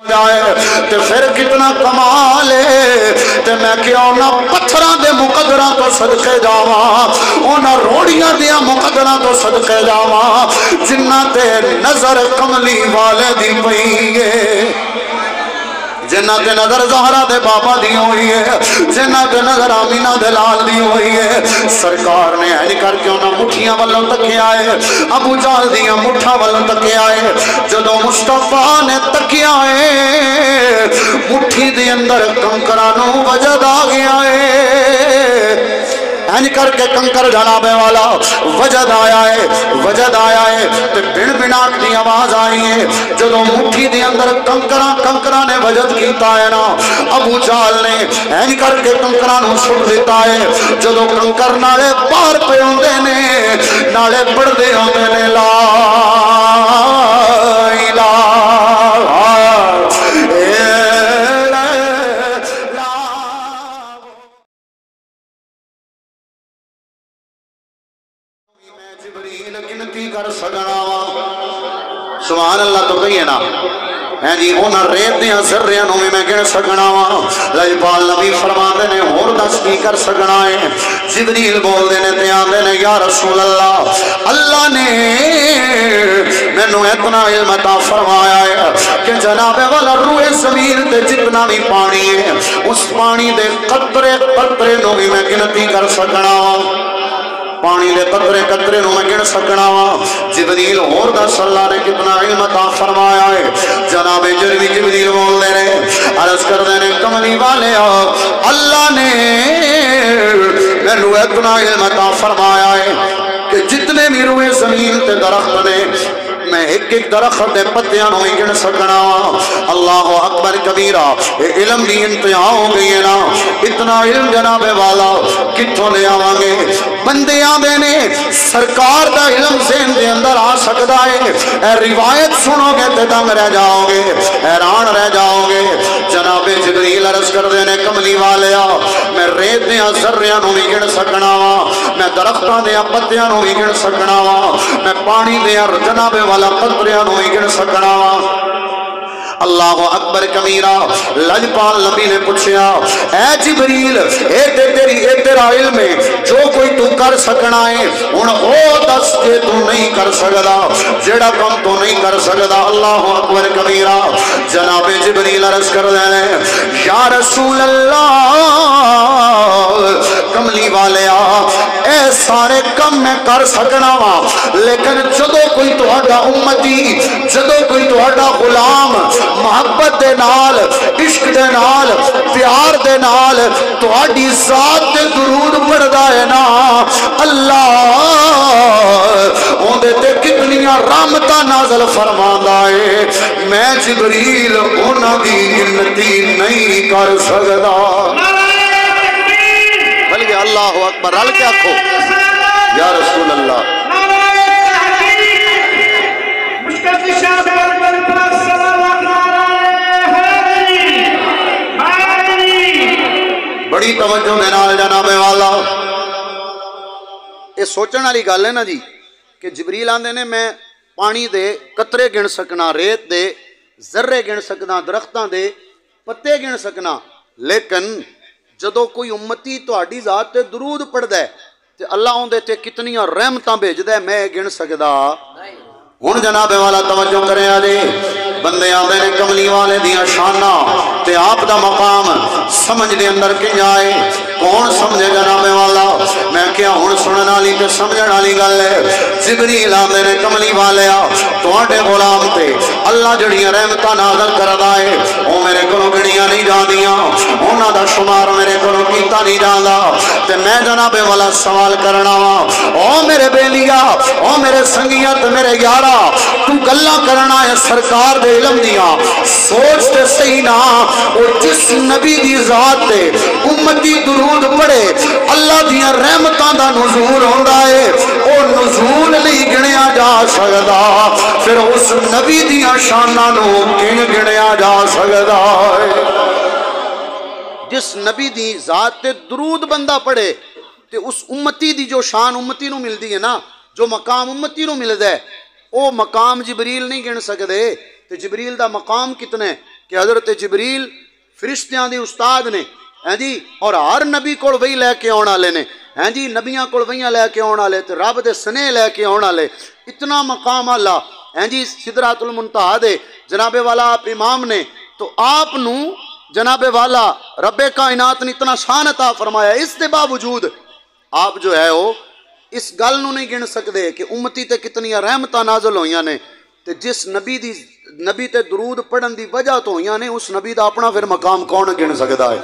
جائے تے پھر کتنا کمال ہے تے میں کیوں نہ پتھراں دے مقدراں تو صدقے جاواں انہاں روڑیاں دیاں مقدراں تو صدقے جاواں جنہ تے نظر کملی والے دی پئی ہے جنہ تے نظر زہرا دے بابا دی ہوئی ہے جنہ تے نظر آمینہ دے لال دی ہوئی ہے سرکار نے اینج کر کے انہاں مٹھیاں والوں تکے آئے ابو جہل دیاں مٹھا والوں تکے آئے جدوں مصطفیٰ نے تکے آئے مٹھی دے اندر کنکرانوں وجد آ گیا ہے اینج کر کے کنکر جناب والا وجد آیا ہے تے بن بناک دی آواز آئی ہے جدوں مٹھی دے اندر کنکراں نے وجد کیتا ہے نا ابو جہل نے اینج کر کے کنکراں نوں سٹ دیتا ہے جدوں کنکر نالے پار پے ہوندے نے نالے پڑھدے ہوندے نے لا الہ کر سکنا سبحان اللہ تو کہیے نا ہے جی انہاں ریت دیاں ذریاں نوں میں گن سکنا وا لجپال نبی فرماندے نے ہور دس کی کر سکنا ہے جبریل بول دے نے تے آندے نے یا رسول اللہ نے مینوں اتنا علم عطا فرمایا ہے کہ جناب والا روح زمین تے جتنا بھی پانی ہے اس پانی دے قطرے قطرے نوں بھی میں گنتی کر سکنا وا پانی دے قطرے قطرے نوں میں گن سکنا وا جبریل اور دس اللہ نے کتنا علم عطا فرمایا ہے جناب جبریل بول دے رہے عرض کر دے نے کملی والے اللہ نے مینوں اتنا علم عطا فرمایا ہے کہ جتنے بھی روئے زمین تے درخت نے میں ایک ایک درخت دے پتیاں نوں گن سکنا اللہ اکبر کبیرہ علم دی انتہا ہو گئی ہے نا اتنا علم جناب والا کتھوں لے آواں گے بندے آندے نے سرکار دا علم ذہن دے اندر آ سکدا ہے اے روایت سنو گے تے دنگ رہ جاؤ گے حیران رہ جاؤ گے جناب جبریل عرض کر دے نے کملی والیا میں ریت دیاں ذریاں نوں بھی گن سکنا وا میں درختاں دیاں پتیاں نوں بھی گن سکنا وا میں پانی دیاں جناب والا قطریاں نوں بھی گن سکنا وا اللہ اکبر کبیرہ لجپال نبی نے پوچھیا اے جبریل اے تیرا علم ہے جو کوئی تو کر سکنا ہے ہن او دس کے تو نہیں کر سکدا جیڑا کم تو نہیں کر سکدا اللہ اکبر کبیرہ جناب جبریل عرض کر دے یا رسول اللہ کملی والیا اے سارے کم میں کر سکنا وا لیکن جدوں کوئی تہاڈا امتی جدوں کوئی تہاڈا غلام محبت دے نال عشق دے نال پیار دے نال تہاڈی ذات تے درود پڑھدا ہے نا اللہ اوندے تے کتنیاں رحمتاں نازل فرماندا ہے میں جبریل انہاں دی گنتی نہیں کر سکدا بلکہ اللہ اکبر رل کے آکھو یا رسول اللہ بڑی توجہ میں نال جناب والا یہ سوچن والی گل ہے نا جی کہ جبریل آندے نے میں پانی دے قطرے گن سکنا ریت دے ذرے گن سکنا درختاں دے پتے گن سکنا لیکن جدو کوئی امتی تہاڈی ذات تے درود پڑھدا ہے تے اللہ اون دے تے کتنیاں رحمتاں بھیجدا ہے میں گن سکدا ہن جناب والا توجہ کرے جی بندے آندے نے کملی والے دیاں شاناں تے آپ دا مقام سمجھ دے اندر کی جائے کون سمجھے جناب والا میں کیا ہن سنن والی تے سمجھن والی گل ہے جبریل آندے نے کملی والیا تواڈے غلام تے اللہ جڑیاں رحمتاں نازل کردا ہے او میرے کولوں گنیاں نہیں جاندیاں انہاں دا شمار میرے کولوں کیتا نہیں جاندا تے میں جناب والا سوال کرنا وا او میرے بیلیا او میرے سنگیاں تے میرے یارا تو گلاں کرنا ہے سرکار دے علم دیاں سوچ تے صحیح نہ اور جس نبی دی ذات تے امتی درود پڑھے اللہ دیاں رحمتاں دا نزول ہوندا ہے او نزول نہیں گنیا جا سکدا پھر اس نبی دیاں شاناں نوں کن گنیا جا سکدا ہے جس نبی دی ذات تے درود بندہ پڑھے تے اس امتی دی جو شان امتی نوں ملدی ہے نا جو مقام امتی نوں ملدا ہے او مقام جبریل نہیں گن سکدے تے جبریل دا مقام کتنے کہ حضرت جبریل فرشتیاں دی استاد نے ہیں جی، اور ہر نبی کول وہی لے کے آن والے نے ہیں جی، نبیاں کول وہیاں لے کے آن والے تے رب دے سنے لے کے آن والے، اتنا مقام اللہ ہیں جی سدرۃ المنتہا دے جناب والا آپ امام نے، تو آپ نو جناب والا رب کائنات نے اتنا شان عطا فرمایا، اس دے باوجود آپ جو ہے وہ اس گل نو نہیں گن سکتے کہ امتی تے کتنی رحمتاں نازل ہوئیاں نے، تے جس نبی تے درود پڑھن دی وجہ تو ہوئیاں نے، اس نبی دا اپنا پھر مقام کون گن سکتا ہے،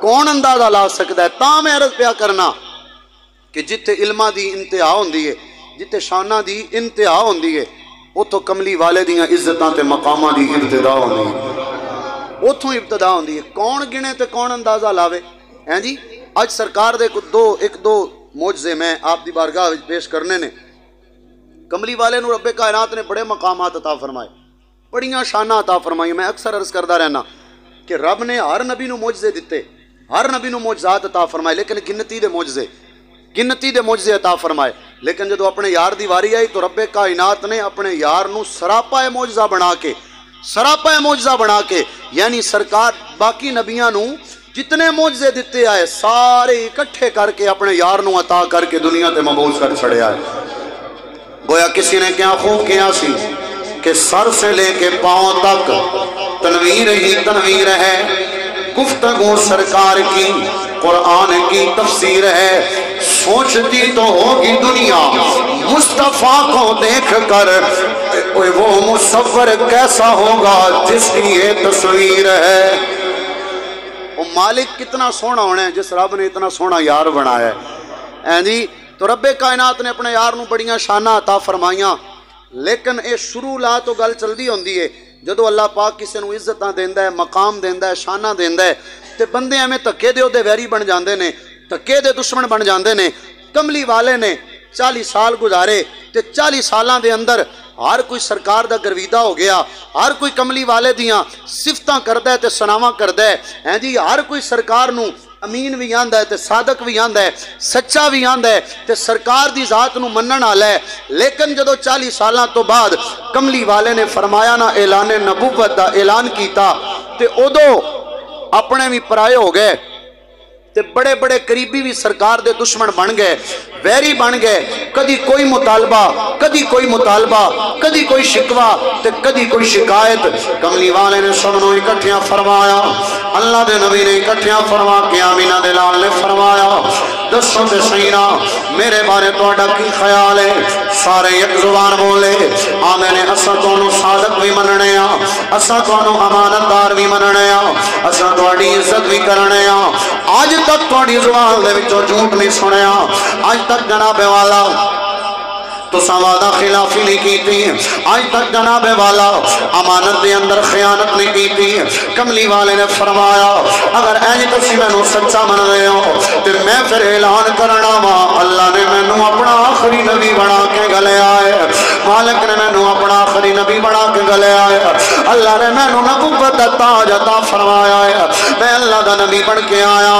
کون اندازہ لا سکتا ہے؟ تاں میں عرض پیا کرنا کہ جتھے علماں دی انتہا ہوندی ہے، جتھے شاناں دی انتہا ہوندی ہے، اتھوں کملی والے دیاں عزتاں تے مقاماں دی ابتدا ہوندی ہے، اتھوں ابتدا ہوندی ہے، کون گنے تے کون اندازہ لاوے ہیں جی۔ اج سرکار دے ایک دو معجزے میں آپ دی بارگاہ وچ پیش کرنے نے۔ کملی والے نو رب کائنات نے بڑے مقامات عطا فرمائے، بڑیاں شاناں عطا فرمائی۔ میں اکثر عرض کردا رہنا کہ رب نے ہر نبی نو معجزے دتے، ہر نبی نو معجزات عطا فرمائے، لیکن گنتی دے معجزے عطا فرمائے، لیکن جدو اپنے یار دی واری آئی تو رب کائنات نے اپنے یار نو سراپا معجزہ بنا کے یعنی سرکار باقی نبیاں نو جتنے معجزے دیتے آئے سارے اکٹھے کر کے اپنے یار نو عطا کر کے دنیا تے مبعوث کر چھڑے آئے۔ گویا کسی نے کیا خوب کیا سی کہ سر سے لے کے پاؤں تک تنویر ہی تنویر ہے، گفتگو سرکار کی قرآن کی تفسیر ہے، سوچتی تو ہوگی دنیا مصطفیٰ کو دیکھ کر وہ مصور کیسا ہوگا جس کی یہ تصویر ہے۔ وہ مالک کتنا سونا ہونا ہے جس رب نے اتنا سونا یار بنایا ہے جی۔ تو رب کائنات نے اپنے یار نو بڑیاں شانہ عطا فرمائیاں، لیکن اے شروع لا تو گل چل دی ہوندی ہے جدو اللہ پاک کسی نو عزتاں دیندا ہے، مقام دیندا ہے، شانہ دیندا ہے، تے بندے ہمیں تکے دے دے ویری بن جاندے نے، تکے دے دشمن بن جاندے نے۔ کملی والے نے 40 سال گزارے تے 40 سالاں دے اندر ہر کوئی سرکار دا گرویدہ ہو گیا، ہر کوئی کملی والے دیاں صفتاں کردہ ہے تے سناواں کردہ ہے جی، ہر کوئی سرکار نو امین بھی آندا ہے تے صادق بھی آندا ہے، سچا بھی آندا ہے تے سرکار دی ذات نو منن والا ہے۔ لیکن جدو 40 سالاں تو بعد کملی والے نے فرمایا نا اعلان نبوت دا اعلان کیتا تے ادو اپنے بھی پرائے ہو گئے تے بڑے بڑے قریبی بھی سرکار دے دشمن بن گئے، ویری بن گئے، کدی کوئی مطالبہ، کدی کوئی شکوہ تے کدی کوئی شکایت۔ کملی والے نے سب نو اکٹھیاں فرمایا، اللہ دے نبی نے اکٹھیاں فرما کے آمینہ دے لال نے فرمایا دسو تے سینا میرے بارے توڑا کی خیال ہے؟ سارے یک زبان بولے آمین اسا تونو صادق بھی مننے اسا تونو امانتدار بھی مننے اسا توڑی عزت بھی کرنے آج تک توڑی زبان دے وچوں جھوٹ نہیں سنیا، آج تک جناب والا تو سوادہ خلافی نہیں کی تھی، آج تک جناب والا امانت دے اندر خیانت نہیں کی تھی۔ کملی والے نے فرمایا اگر اینی تسی میں نو سچا من رہے ہو تو میں پھر اعلان کرنا وا اللہ نے میں نو اپنا آخری نبی بنا کے گلے آئے، مالک نے میں نو اپنا آخری نبی بنا کے گلے آئے، اللہ نے میں نو نبوت تاج عطا فرمایا ہے، میں اللہ دا نبی بن کے آیا،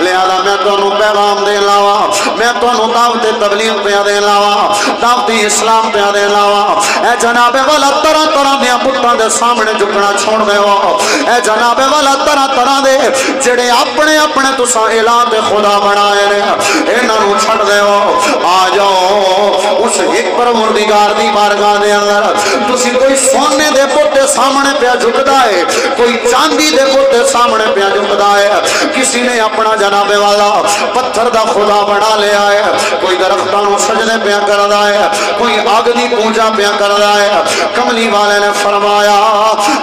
لہذا میں تو نو پیغام دے لاوا، میں تو نو دعوت تبلیغ پہ دے لاوا، دعوتی اسلام پہ دے لاوا۔ اے جناب والا طرح طرح دیا پتاں دے سامنے جھکنا چھوڑ دے ہو، اے جناب والا طرح طرح دے جڑے اپنے اپنے تساں الہ دے خدا بنائے نے انہاں نو چھڑ دے ہو، آ جاؤ اس ایک پروردگار دی بارگاہ دے اندر۔ تسی کوئی سونے دے بت سامنے پہ جھکدا ہے، کوئی چاندی دے بت سامنے پہ جھکدا ہے، کسی نے اپنا جناب والا پتھر دا خدا بنا لیا ہے، کوئی درختاں نو سجدے پہ کردا ہے، کوئی آگ دی پوجا پہ کردا ہے۔ کملی والے نے فرمایا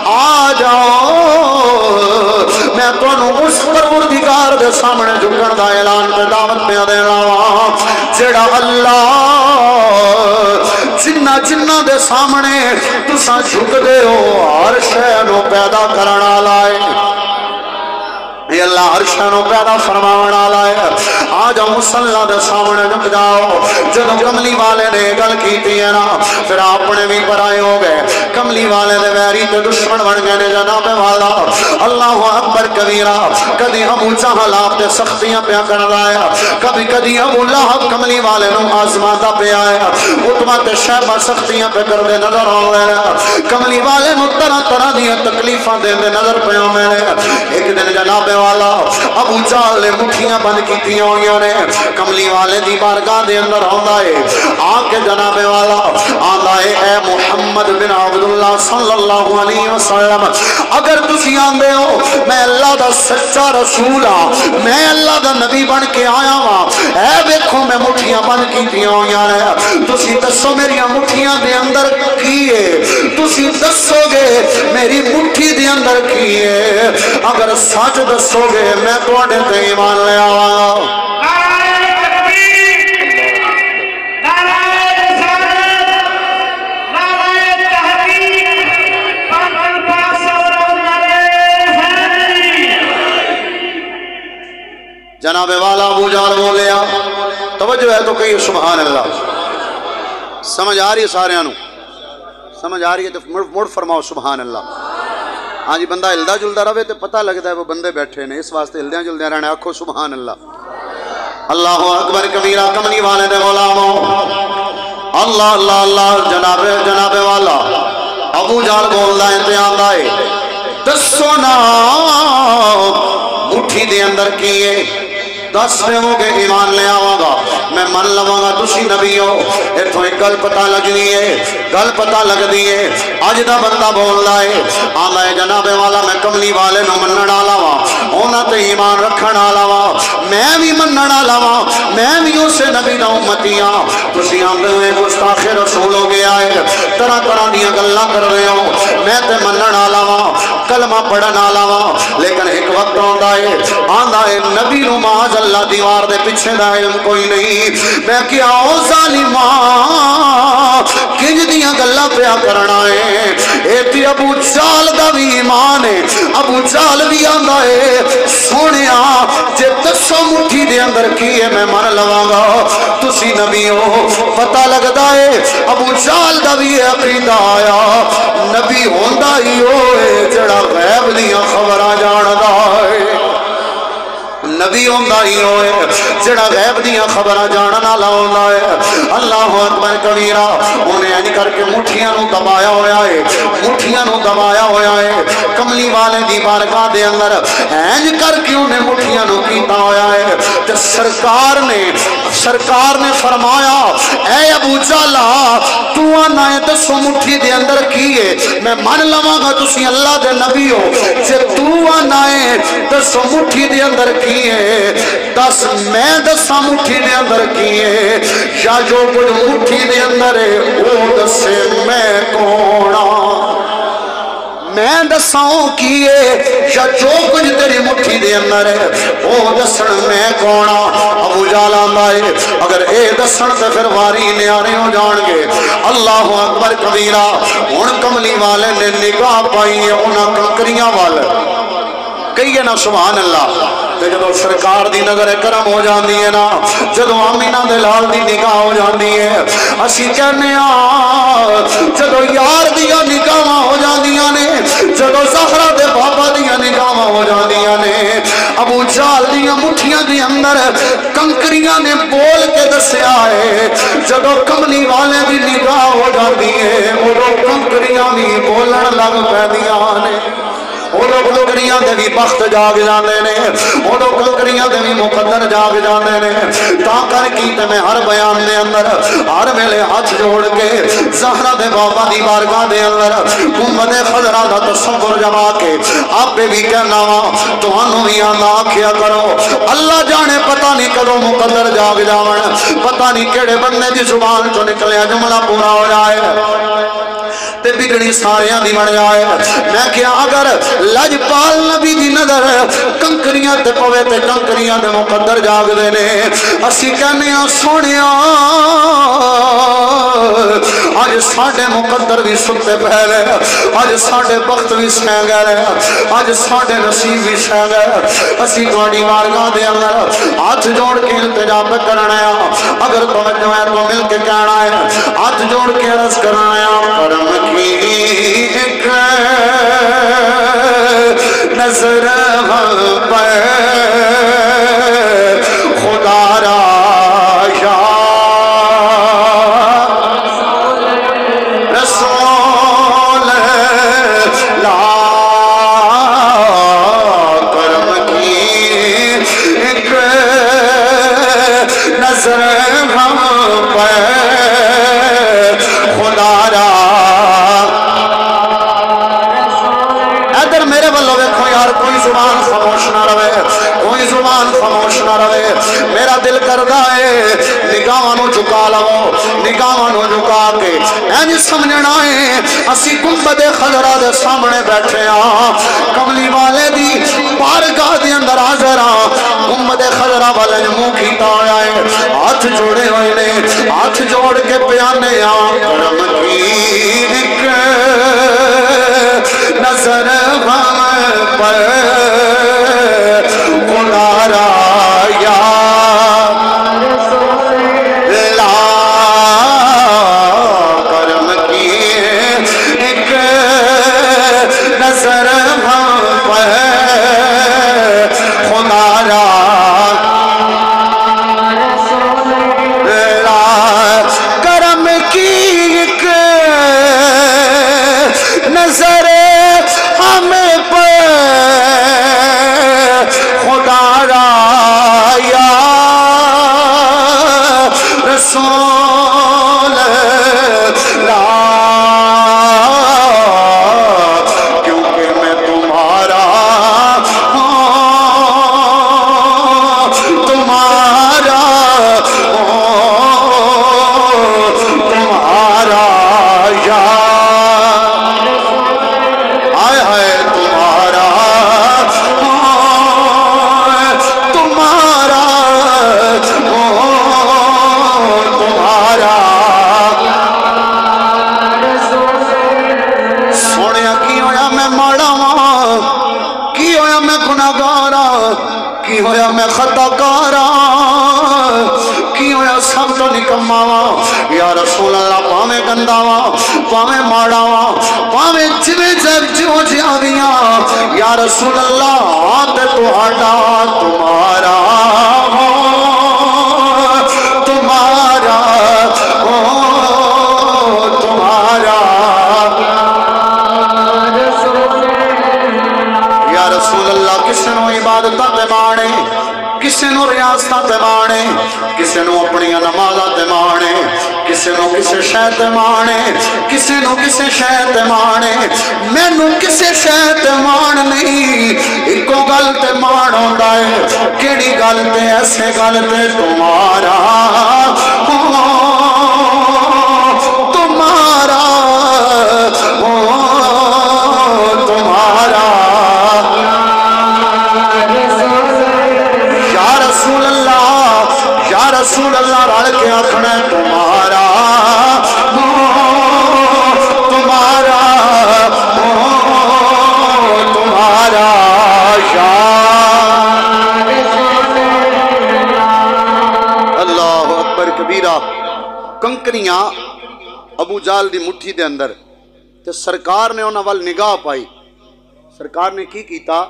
آ جاؤ میں تانوں اس پروردگار دے سامنے جھکن دا اعلان تے دعوت پہ دے لاواں جڑا اللہ جنہ دے سامنے تساں جھکدے ہو ہر شے نو پیدا کرن والا ہے، یہ اللہ ہر شے نو پیدا فرماون والا ہے۔ آ جاؤ مصلا دے سامنے جھک جاؤ. جدوں کملی والے نے گل کیتی ہے نا پھر اپنے بھی پرائے ہو گئے. کملی والے دے ویری تے دشمن بن گئے نے جناب والا. اللہ اکبر کبیرہ. کدی ابو جہل آپ تے سختیاں پیا کردا ہے, کبھی ابو لہب کملی والے نو آزماندا پیا ہے, عتبہ تے شیبہ سختیاں پہ کردے نظر آوندے نے, کملی والے نو طرح طرح دیاں تکلیفاں دیندے نظر پے ہوندے نے. ایک دن جناب والا ابو جہل نے مٹھیاں بند کیتیاں ہوئیاں نے, کملی والے دی بارگاہ دے اندر آندا ہے, آ کے جناب والا آندا ہے اے محمد بن عبداللہ صلی اللہ علیہ وسلم, اگر تسی آندے ہو میں اللہ دا سچا رسول ہاں, میں اللہ دا نبی بن کے آیا ہاں, اے ویکھو میں مٹھیاں بند کیتیاں ہوئیاں نے, تسی دسو میری مٹھیاں دے اندر کی ہے, تسی دسو گے میری مٹھی دے اندر کی ہے, اگر سچ دسو گے میں تواڈے تے ایمان لے آواں. جناب والا ابو جہل بولیا, توجہ ہے تو کہیے سبحان اللہ. سمجھ آ رہی ہے سارے انو, سمجھ آ رہی ہے تو مڑ فرماؤ سبحان اللہ. ہاں جی, بندہ ہلدا جلدا رہے تو پتہ لگتا ہے وہ بندے بیٹھے نے, اس واسطے ہلدیاں جلدیاں رہنے. آکھو سبحان اللہ. اللہ اکبر کبیرہ. کملی والے دے غلاموں اللہ اللہ اللہ. جناب والا ابو جہل بولدا ہے تے آندا ہے دسو نا مٹھی دے اندر کیے, دس رہے ہو گے ایمان لے آواں گا, میں من لواں گا تسی نبی ہو. ایتھوں ایک گل پتہ لگ دی ہے, گل پتہ لگ دی ہے. اج دا بندہ بولدا ہے آندا ہے جناب والا میں کملی والے نو منن والا وا, انہاں تے ایمان رکھن والا وا, میں بھی منن والا وا, میں بھی اسے نبی دا امتی ہاں. تسی آندے ہوئے گستاخ رسول ہو گیا ہے, طرح طرح دیاں گلاں کر رہے ہو, میں تے منن والا وا, کلمہ پڑھن والا وا, لیکن ایک وقت آندا ہے نبی نو معاذ اللہ دیوار دے پیچھے دا علم کوئی نہیں. میں کیا او ظالماں کنج دیاں گلاں پیا کرنا ہے, ایتھے ابو جہل دا بھی ایمان ہے. ابو جہل بھی آندا ہے سونیا جے دسو مٹھی دے اندر کی ہے میں من لواں گا, تسی نبی ہو. پتہ لگدا ہے ابو جہل دا بھی عقیدہ آیا نبی ہوندا ہی ہوئے جڑا غیب دیاں خبراں جاندا ہے, نبی ہوندا ہی ہوئے جڑا غیب دیاں خبراں جانن والا ہوندا ہے. اللہ اکبر کبیرہ. انہیں انج کر کے مٹھیاں نو دبایا ہویا ہے, مٹھیاں نو دبایا ہویا ہے کملی والے دی بارگاہ دے اندر, انج کر کے انہیں مٹھیاں نو کیتا ہویا ہے. تے سرکار نے فرمایا اے ابو جہل تو آنا ہے دسو مٹھی دے اندر کی ہے, میں من لواں گا تسی اللہ دے نبی ہو. جے تو آنا ہے دسو مٹھی دے اندر کی ہے, دس میں دسا مٹھی دے اندر کی ہے, یا جو کچھ مٹھی دے اندر ہے وہ دسے میں کونا, میں دساؤں کیے یا جو کچھ تیری مٹھی دے اندر ہے وہ دسن میں کونا. ابو جہل آندا ہے اگر اے دسن تے پھر واری نیارے ہو جان گے. اللہ اکبر کبیرہ. ہن کملی والے نے نگاہ پائی ہے انہاں کنکریاں وال, کہیے نا سبحان اللہ. جدو سرکار دی نظر کرم ہو جاندی ہے نا, جدو آمینہ دے لال دی نگاہ ہو جاندی ہے, اسی کہنے جدو یار دیا نگاہ ہو جاندیاں نے, جدو زہرا دے بابا دیا نگاہ ہو جاندیاں نے, ابو جہل دیا مٹھیاں دی اندر کنکریاں نے بول کے دسیا ہے. جدو کملی والے دی نگاہ ہو جاندی ہے وہ کنکریاں بھی بولن لگ پیندیاں نے. اوہ کنکریاں دے بھی بخت جاگ جاندے نے, اوہ کنکریاں دے بھی مقدر جاگ جاندے نے. تا کر کی تے میں ہر بیان دے اندر ہر ویلے ہاتھ جوڑ کے زہرا دے بابا دی بارگاہ دے اندر گنبد خضرا دا تصور جما کے آپ بھی کہنا وا تہانوں بھی آندا آکھیا کرو اللہ جانے پتہ نہیں کدوں مقدر جاگ جاون, پتہ نہیں کیڑے بندے دی زبان چوں نکلیا جملہ پورا ہو جائے. تے بگڑی ساریاں دی بن جائے میں کیا اگر لجپال نبی دی نظر کنکریاں تے پوے تے کنکریاں دے مقدر جاگ دے نے اسی کہنے ہیں سونیا آج ساڑھے مقدر بھی ستے پہلے آج ساڑھے وقت بھی سہ گئے آج ساڑھے نصیب بھی سہ گئے اسی گوڑی بارگاہ دے اندر ہاتھ جوڑ کے التجا پہ کرنا ہے اگر توجہ ہے تو مل کے کہنا ہے ہاتھ جوڑ کے عرض کرنا ہے کرم کی ایک نظر ہم پر خدا را یا رسول لا کرم کی ایک نظر ہم پر خدا را ادھر میرے والوں دیکھو یار کوئی زبان خاموش نہ رہے کوئی زبان خاموش نہ رہے میرا دل کردا ہے نگاہاں جھکا لو نگاہاں جھکا کے اینج سمجھنا ہے اسی گنبد خضرا دے سامنے بیٹھے ہاں کملی والے دی بارگاہ دے اندر حاضر ہاں گنبد خضرا والے منہ کیتا ہویا ہے ہاتھ جوڑے ہوئے نے ہاتھ جوڑ کے پیانے ہاں کرم کی ایک نظر ہم پر خدا را یا لا کرم کی ایک نظر ہم پر خدا را کرم کی ایک نظر ہمیں پر خدا را یا رسول لا کیونکہ میں تمہارا ہوں تمہارا ہوں تمہارا یا کی ہویا میں خطا کارا کی ہویا سب تو نکماوا یا رسول اللہ پاویں گنداوا پاویں ماڑاوا پاویں جویں جگ جو جاویاں یا رسول اللہ ہاتھ تہاڈا تمہارا ہو تمہارا ہو تمہارا یا رسول اللہ کس نو عبادت تے مانے کسے نو ریاستہ تے مانے کسے نو اپنی نمازہ تے مانے کسے نو کسے شے تے مانے کسے نو کسے شے تے مانے میں نو کسے شے تے مان نہیں ایکو گل تے مان ہوندا ہے کیڑی گل تے ایسے گل تے تمہارا تمہارا تمہارا رسول اللہ رال کے آخنا تمہارا تمہارا تمہارا یا اللہ اکبر کبیرہ کنکریاں ابو جال دی مٹھی دے اندر تے سرکار نے انہاں وال نگاہ پائی سرکار نے کی کیتا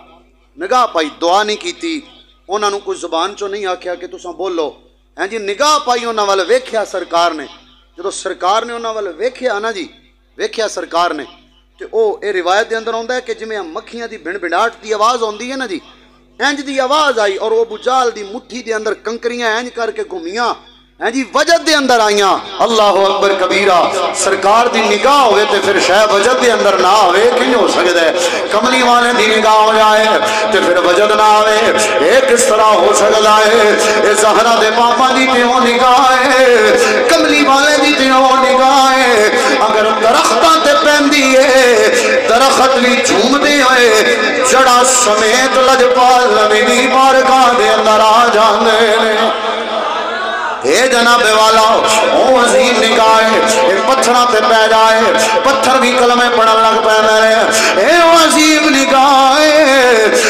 نگاہ پائی دعا نہیں کیتی انہاں نو کوئی زبان چو نہیں آکھیا کہ تساں بولو ہیں جی نگاہ پائی انہاں وال ویکھیا سرکار نے جدو سرکار نے انہاں وال ویکھیا نا جی ویکھیا سرکار نے تے او اے روایت دے اندر ہوندا ہے کہ جویں مکھیاں دی بھن بھناٹ دی آواز ہوندی ہے نا جی انج دی آواز آئی اور ابو جال دی مٹھی دے اندر کنکریاں انج کر کے گھمیاں ہیں جی وجد دے اندر آئیاں اللہ اکبر کبیرہ سرکار دی نگاہ ہوئے تے پھر شاید وجد دے اندر نہ ہوئے کہ ہو سکتا ہے کملی والے دی نگاہ ہو جائے تے پھر وجد نہ ہوئے ایک اس طرح ہو سکتا ہے اے زہرہ دے پاپا دی تیوں نگاہ ہے کملی والے دی تیوں نگاہ ہے اگر درختاں تے پہندی ہے درخت بھی جھوم دے ہوئے جڑا سمیت لجپال نبی بارگاہ دے اندر آ جانے اے جناب والا او عظیم نگاہ اے پتھراں تے پہ جائے پتھر بھی کلمے پڑھن لگ پہ میرے اے عظیم نگاہ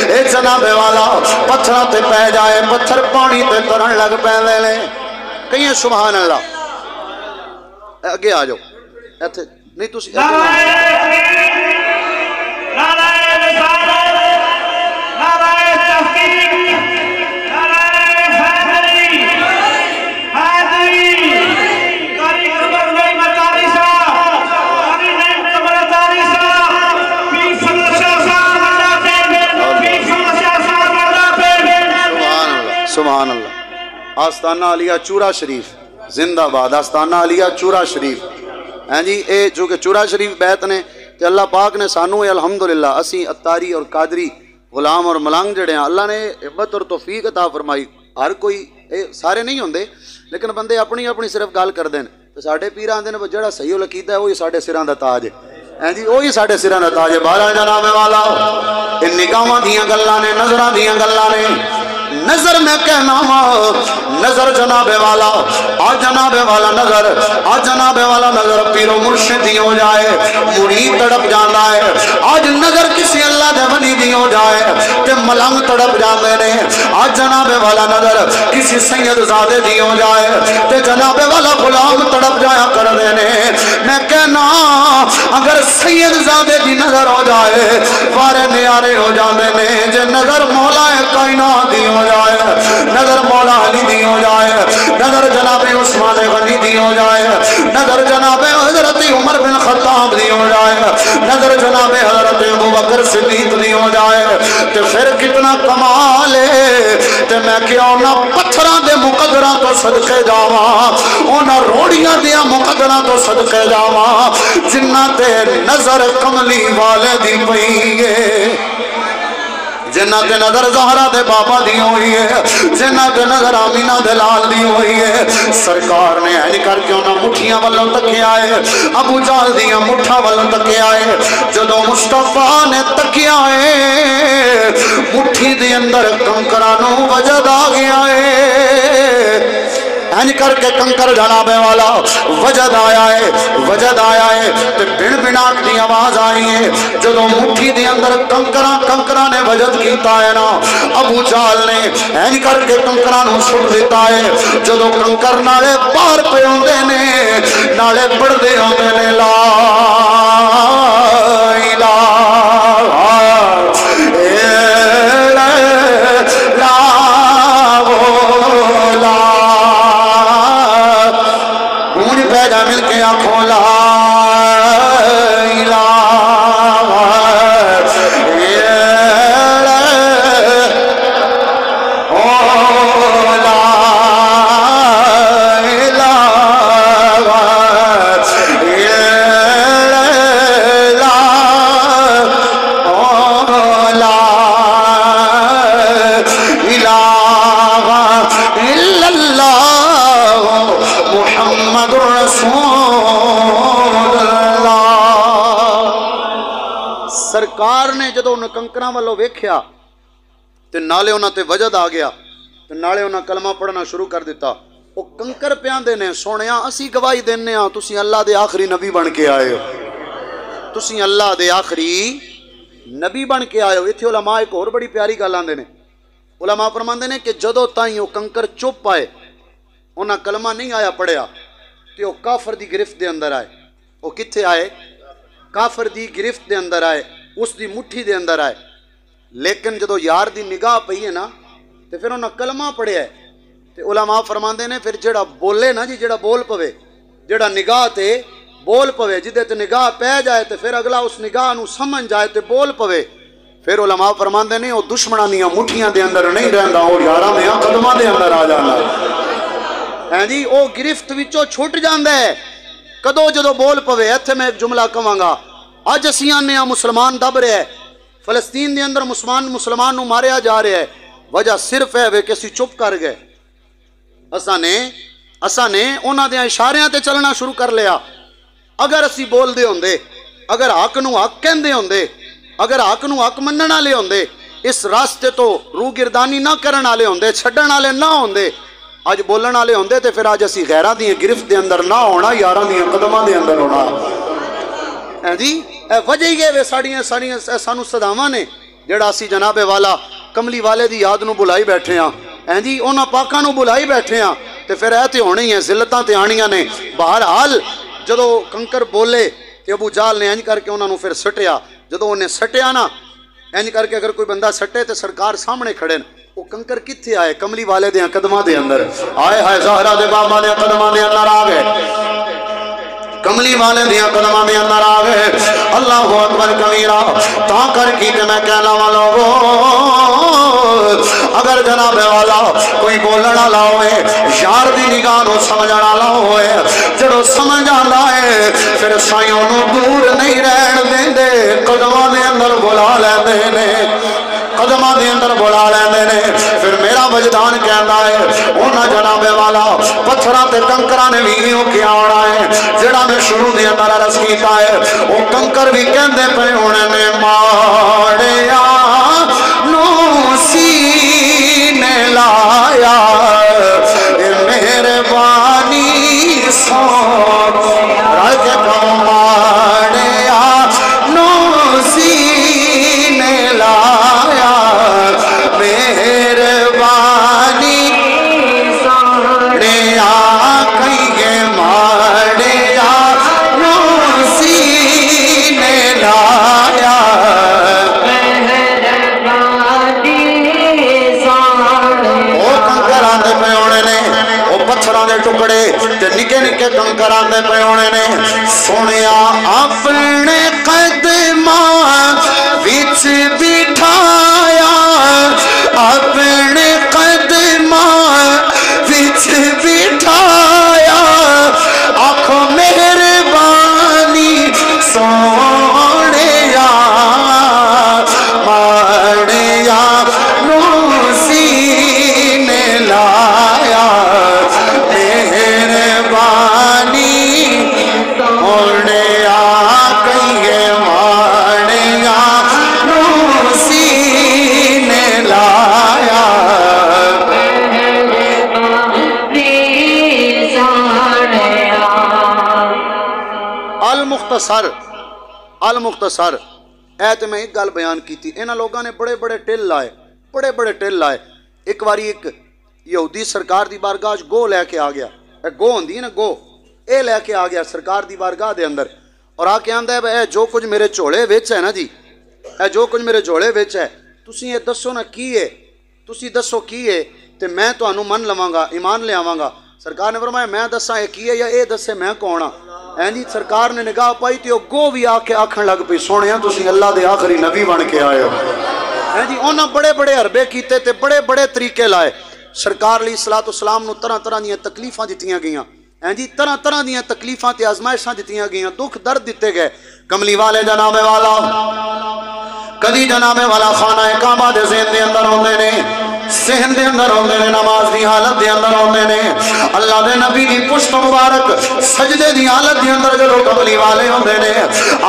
اے جناب والا پتھراں تے پہ جائے پتھر پانی تے ترن لگ پہ میرے کہیں سبحان اللہ اگے آ جاؤ ایتھے نہیں تسی سبحان اللہ آستانہ علیہ چورا شریف زندہ باد آستانہ علیہ چورا شریف ہیں جی اے جو کہ چورا شریف بیت نے تے اللہ پاک نے سانو الحمدللہ اسی اتاری اور قادری غلام اور ملانگ جڑے ہیں اللہ نے ہمت اور توفیق عطا فرمائی ہر کوئی اے سارے نہیں ہوندے لیکن بندے اپنی اپنی صرف گل کر دین تے ساڈے پیر آندے نے جڑا صحیح لکیتا ہے وہی ساڈے سراں دا تاج ہے جی وہی ساڈے سراں دا تاج ہے بارہ جناب والا ان نگاہاں دیاں گلاں نے نظراں دیاں گلاں نے نظر میں کہنا نظر جناب والا آ جناب والا نظر آ جناب والا نظر پیرو مرشد دی ہو جائے مرید تڑپ جانا ہے آج نظر کسی اللہ دے ولی دی ہو جائے تے ملنگ تڑپ جاندے نے آج جناب والا نظر کسی سید زادے دی ہو جائے تے جناب والا غلام تڑپ جایا کر دے نے میں کہنا اگر سید زادے دی نظر ہو جائے وارے نیارے ہو جاندے نے جے نظر مولا کائنات دی ہو جائے نظر مولا علی دی ہو جائے نظر جناب عثمان غنی دی ہو جائے نظر جناب حضرت عمر بن خطاب دی ہو جائے نظر جناب حضرت ابوبکر صدیق دی ہو جائے تے پھر کتنا کمال ہے تے میں کیوں نہ پتھراں دے مقدراں تو صدقے جاواں انہاں روڑیاں دیاں مقدراں تو صدقے جاواں جنہ تے نظر کملی والے دی پئی ہے جنہ تے نظر زہرا دے بابا دی ہوئی ہے جنہ تے نظر آمینہ دے لال دی ہوئی ہے سرکار نے اینج کر کے انہاں مٹھیاں والوں تکے آئے ابو جہل دیاں مٹھاں والوں تکے آئے جدوں مصطفیٰ نے تکے آئے مٹھی دے اندر کنکرانوں وجد آ گیا ہے اینج کر کے کنکر جناب والا وجد آیا ہے تے بن بناک دی آواز آئی ہے جدوں مٹھی دے اندر کنکراں نے وجد کیتا ہے نا ابو جہل نے اینج کر کے کنکراں نوں سٹ دیتا ہے جدوں کنکر نالے پار پہ ہوندے نے نالے پڑھدے ہوندے نے لا مل کے آنکھوں لا سرکار نے جدو انہیں کنکراں والوں ویکھیا تے نالے انہاں تے وجد آ گیا تے نالے انہاں کلمہ پڑھنا شروع کر دیتا وہ کنکر پیاندے نے سونیاں اسی گواہی دینے ہاں تسی اللہ دے آخری نبی بن کے آئے ہو تسی اللہ دے آخری نبی بن کے آئے ہو ایتھے علماء ایک اور بڑی پیاری گل آندے نے علماء فرماندے نے کہ جدو تائیں وہ کنکر چپ آئے انہاں کلمہ نہیں آیا پڑھیا تے وہ کافر دی گرفت دے اندر آئے وہ کتھے آئے کافر دی گرفت دے اندر آئے اس دی مٹھی دے اندر آئے لیکن جدو یار دی نگاہ پئی ہے نا تے پھر انہاں کلمہ پڑھیا ہے تے علماء فرماندے نے پھر جڑا بولے نا جی جڑا بول پوے جڑا نگاہ تے بول پوے جدے تے نگاہ پہ جائے تے پھر اگلا اس نگاہ نو سمجھ جائے تے بول پوے پھر علماء فرماندے نے وہ دشمناں دیاں مٹھیاں دے اندر نہیں رہندا اور یاراں دیاں قدماں دے اندر آ جانا ہیں جی وہ گرفت وچوں چھٹ جاندہ ہے کدو جدو بول پوے. ایتھے میں ایک جملہ کہاں اج اسی آنے مسلمان دب رہے ہیں فلسطین دے اندر مسلمان نو ماریا جا رہا ہے. وجہ صرف ہے کہ اسی چپ کر گئے. اساں نے انہاں دے اشاریاں تے چلنا شروع کر لیا. اگر اسی بول دے ہوندے, اگر حق نو حق کہندے ہوندے, اگر حق نو حق منن والے ہوندے, اس راستے تو روگردانی نہ کرن والے ہوندے, چھڈن والے نہ ہوندے, اج بولن والے ہوندے تے پھر اج اسی غیراں دی گرفت دے اندر نہ ہونا, یاراں دی قدماں دے اندر ہونا. جی اے وجہ ہی ہے ساڑیاں سانو صداواں نے جڑا اسی جناب والا کملی والے دی یاد نو بلائی بیٹھے ہاں جی انہاں پاکاں نو بلائی بیٹھے ہاں تے پھر اے تے ہونی ہیں ذلتاں تے آنیاں نے. بہرحال جدو کنکر بولے تے ابو جال نے انج کر کے انہاں نو پھر سٹیا. جدو انہیں سٹیا نا انج کر کے اگر کوئی بندہ سٹے تے سرکار سامنے کھڑے وہ کنکر کتھے آئے؟ کملی والے دے قدماں دے اندر آئے. ہائے زہرا دے بابا دے قدماں دے اندر آ گئے, کملی والے دیا قدماں دے اندر آ گئے. اللہ اکبر کبیرہ. تا کر کی کہ میں کہنا والا اگر جناب والا کوئی بولن والا ہوئے یار دی نگاہ نو سمجھن والا ہوئے جڑو سمجھ آندا ہے پھر سائیوں نو دور نہیں رہن دیندے, قدماں دے اندر بلا لیندے نے, قدماں دے اندر بلا لیندے نے. پھر میرا وجدان کہندا ہے انہاں جناب والا پتھراں تے کنکراں نے بھی ایوں کیا ہونا ہے جڑا میں شروع دے اندر عرض کیتا ہے. وہ کنکر بھی کہندے پے ہونے نے ماڑیا نو سینے لایا اے مہربانی سو رج کو ماڑیا نو سینے لایا مہربانی سوڑیا کئیے ماڑیا نو سینے لایا مہربانی سوڑیا. وہ کنکر آندے پہ ہونے نے, وہ پتھراں دے ٹکڑے تے نکے نکے کنکر آندے پہ ہونے نے. سونیا اپنے قدماں وچ بٹھایا, اپنے قدماں وچ بٹھایا, آنکھوں مہربانی سونیا ماڑیا نو سینے لایا مہربانی سونیا کئیے ماڑیا نو سینے لایا المختصر اے تے میں ایک گل بیان کی تھی. انہاں لوگاں نے بڑے بڑے ٹل لائے. ایک باری ایک یہودی سرکار دی بارگاہ گو لے کے آ گیا. اے گو ہوندی ہے نا گو, اے لے کے آ گیا سرکار دی بارگاہ دے اندر اور آ کے آندا ہے اے جو کچھ میرے جھولے وچ ہے نا جی, اے جو کچھ میرے جھولے وچ ہے تسی یہ دسو نا کی ہے, تسی دسو کی ہے تے میں تانوں من لواں گا, ایمان لے آواں گا. سرکار نے فرمایا میں دساں یہ کی ہے یا اے دسے میں کون ہاں. جی سرکار نے نگاہ پائی تے گو بھی آ کے آکھن لگ پئی سونیا تسی اللہ دے آخری نبی بن کے آئے ہو. جی انہاں بڑے بڑے حربے کیتے تے بڑے بڑے طریقے لائے. سرکار علیہ الصلوۃ والسلام نو طرح طرح دیاں تکلیفاں دتیاں گئیاں, جی طرح طرح دیاں تکلیفاں تے آزمائشاں دتیاں گئیاں, دکھ درد دیتے گئے. کملی والے جناب والا کدی جناب والا خانہ کعبہ دے ذہن دے اندر ہوندے نے, سہن دے اندر ہوندے نے, نماز دی حالت دے اندر ہوندے نے. اللہ دے نبی دی پشت مبارک سجدے دی حالت دے اندر جدو کملی والے ہوندے نے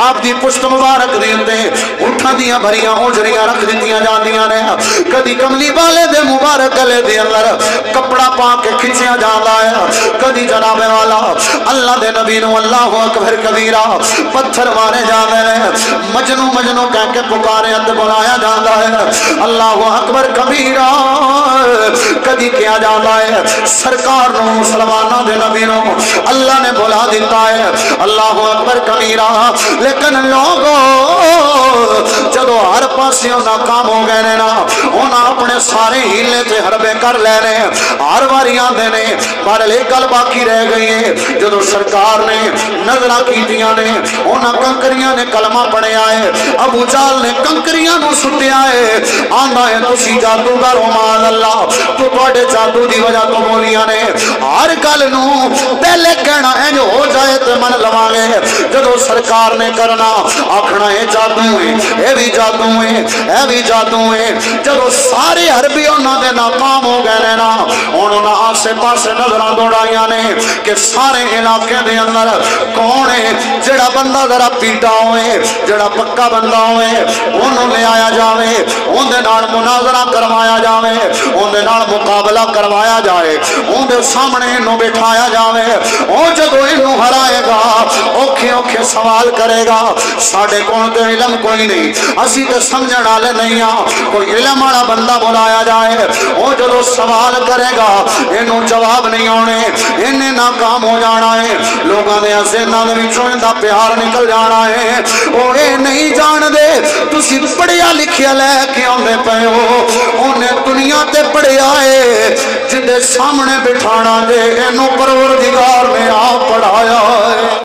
آپ دی پشت مبارک دے اندر اٹھاں دیاں بھریاں اونجریاں رکھ دتیاں جاندیاں نے. کدی کملی والے دے مبارک گلے دے اندر کپڑا پا کے کھچیا جاندا ہے, کدی جناب والا اللہ دے نبی نو اللہ اکبر کبیرہ پتھر مارے جاندے نے, مجنو مجنو کہہ کے پکارے تے بلایا جاندا ہے اللہ اکبر کبیرہ. کدی کیا جاندا ہے سرکار نو مسلماناں دے نبی نو اللہ نے بلا دیتا ہے اللہ اکبر کبیرہ. لیکن لوگوں جدو ہر پاسیوں ناکام ہو گئے نے نا انہاں اپنے سارے ہیلے تے حربے کر لے نے, ہر واری آندے نے. پر ایک گل باقی رہ گئی ہے, جدو سرکار نے نظراں کیتیاں نے انہاں کنکریاں نے کلمہ پڑھیا ہے, ابو جہل نے کنکریاں نو سٹیا ہے, آندا ہے تسی جادوگر ہو مان اللہ, تو تواڈے جادو دی وجہ تو بولیاں نے ہر گل نو پہلے کہنا انج ہو جائے تے من لواں گے جدو سرکار نے کرنا آکھنا اے جادو ہے اے بھی جادو ہے اے بھی جادو ہے جدو سارے عربی انہاں دے ناکام ہو گئے نا انہاں آسے پاسے نظراں دوڑائیاں نے کہ سارے علاقے دے اندر کون ہے جڑا بندہ ذرا پیٹا ہوئے جڑا پکا بندہ ہوئے انہوں لے آیا جاوے ان دے نال مناظرہ کروایا جاوے ان دے نال مقابلہ کروایا جائے ان دے سامنے انہوں بٹھایا جاوے او جدو انہوں ہرائے گا اوکھے اوکھے سوال کرے گا ساڑھے کون تے علم کوئی نہیں اسی تے سمجھن والے نہیں کوئی علم والا بندہ بلایا جائے او جدو سوال کرے گا انہوں جواب نہیں ہونے انہیں ناکام ہو جانا ہے لوگاں دے ذہناں دے وچوں اندا پیار نکل جانا ہے او اے نہیں جان دے تسی پڑھیا لکھیا لے کے آندے پئے ہو انہیں دنیا تے پڑھیا ہے جدے سامنے بٹھانا دے اینو پروردگار نے آپ پڑھایا ہے